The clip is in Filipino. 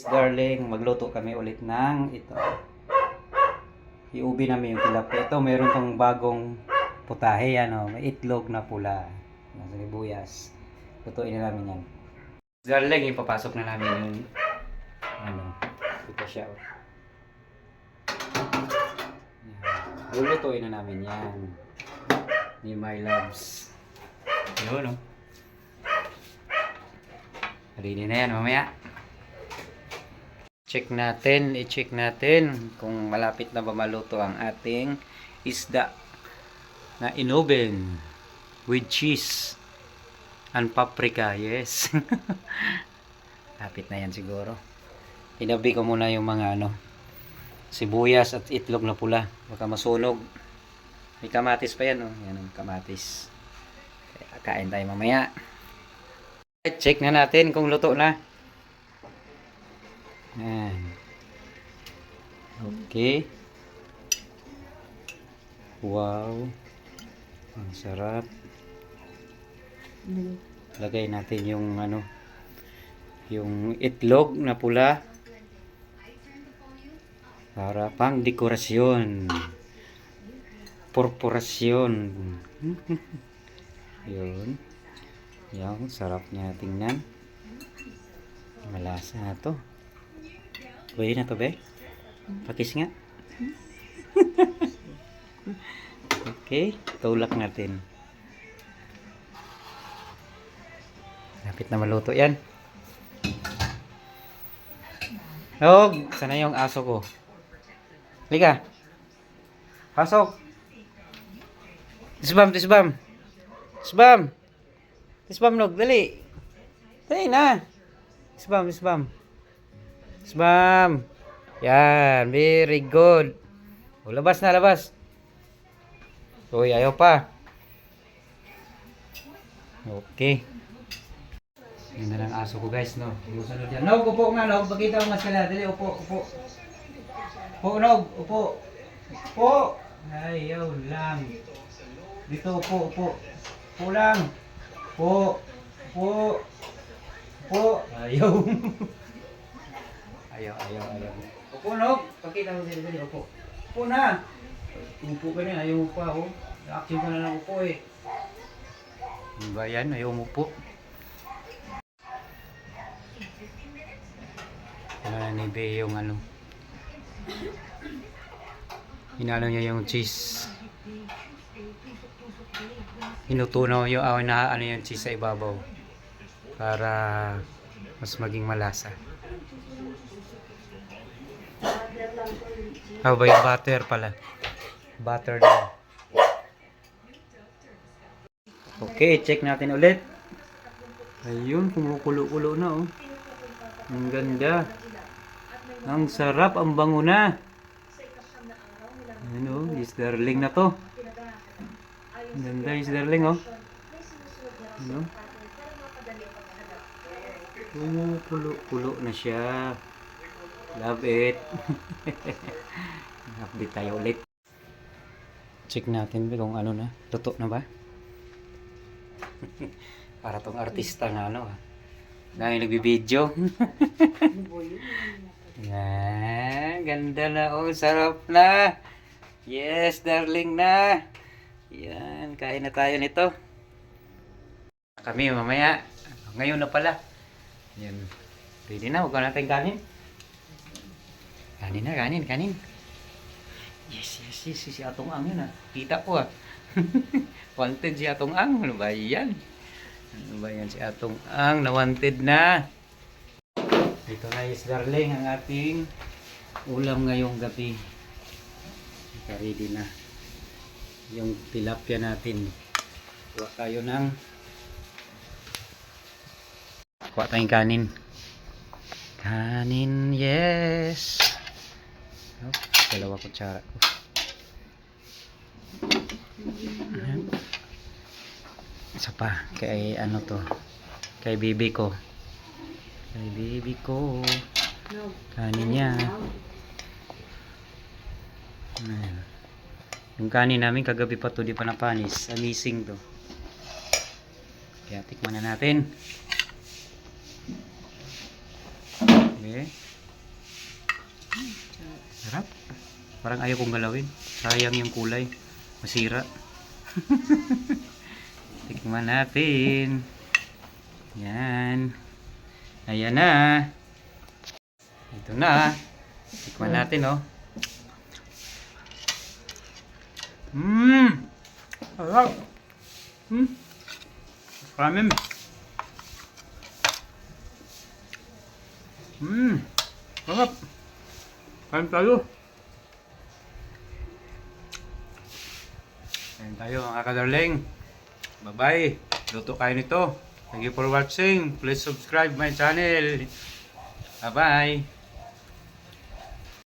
Darling, magluto kami ulit ng ito. Iubi namin yung tilapia. Ito, meron pang bagong putahe, ano, may itlog na pula. Nasa sibuyas. Lutuin na namin yan. Darling, ipapasok na namin yung, ano, ito siya. Yan. Lulutuin na namin yan. Ni my loves. Yun, no? Ready na yan, mamaya. I-check natin kung malapit na ba maluto ang ating isda na inoven with cheese and paprika. Yes. Lapit na yan siguro. Tinabi ko muna yung mga sibuyas at itlog na pula. Baka masunog. May kamatis pa yan. Yan ang kamatis. Kaya kain tayo mamaya. Check na natin kung luto na. Yan. Okay. Wow. Ang sarap. Lagay natin yung yung itlog na pula para pang dekorasyon. Purpurasyon. Yun. Yung sarap niya tingnan. Malasa na to. Pwede na to, be? Pakis nga. Okay. Tulak natin. Lapit na maluto yan. Hog! Sana yung aso ko. Liga. Pasok. Tisbam, tisbam. Tisbam. Tisbam, nog. Dali. Dali na. Tisbam, tisbam. Tisbam. Yan. Very good. O, labas na, labas. Uy, ayaw pa. Okay. Yan na lang aso ko, guys, no? Yung sunod yan. Nog, upo nga, Nog. Pakita mo mas kala. Dali, upo, upo. Upo, Nog. Upo. Upo. Ayaw lang. Dito, upo, upo. Upo lang. Upo. Upo. Upo. Ayaw. Ayaw. Upo, Nog. Pakita mo dali, upo. Upo na. Upo ka na. Ayaw mo pa, oh. Action ka na lang upo, eh. Ano ba yan? Ayaw mo po. Ni Be yung hinalo niya yung cheese. Hinutunaw yung yung cheese sa ibabaw para mas maging malasa. How ba yung butter pala? Butter daw. Okay, check natin ulit. Ayun, kumukulo-kulo na, oh. Ang ganda. Ang sarap, ang bango na. Ano, is darling na to. Ang ganda, is darling, oh. Ano? Kulo-kulo na siya. Love it. Update tayo ulit. Check natin kung ano na. Luto na ba? Para tong artista na dahil nagbibideo. Yan, ganda na, oh, sarap na. Yes, darling na. Yan, kain na tayo nito. Kami mamaya. Ngayon na pala. Yan. Ready na, huwag natin kanin. Kanin na, kanin. Yes, si Atong Ang yun, ah. Kita ko, ah. Wanted si Atong Ang. Ano ba yan? Ano ba yan si Atong Ang? Na-wanted na. Ito na is darling ang ating ulam ngayong gabi. Ready na yung tilapia natin. Kuha tayo ng kanin. Kanin, yes. Dalawa kutsara ko. Isa pa kay kay bibi ko. Kanin niya. Ayan. Yung kanin namin kagabi pa to, di pa napanis. Amazing to. Kaya tikman na natin. Okay. Sarap. Parang ayaw kong galawin. Sayang yung kulay. Masira. Tikman natin. Yan. Ayan na. Ito na. Tikman natin, oh. Sarap. Ramen. Sarap. Kain tayo. Kain tayo mga kadarling. Bye-bye. Luto kayo nito. Thank you for watching. Please subscribe my channel. Bye-bye.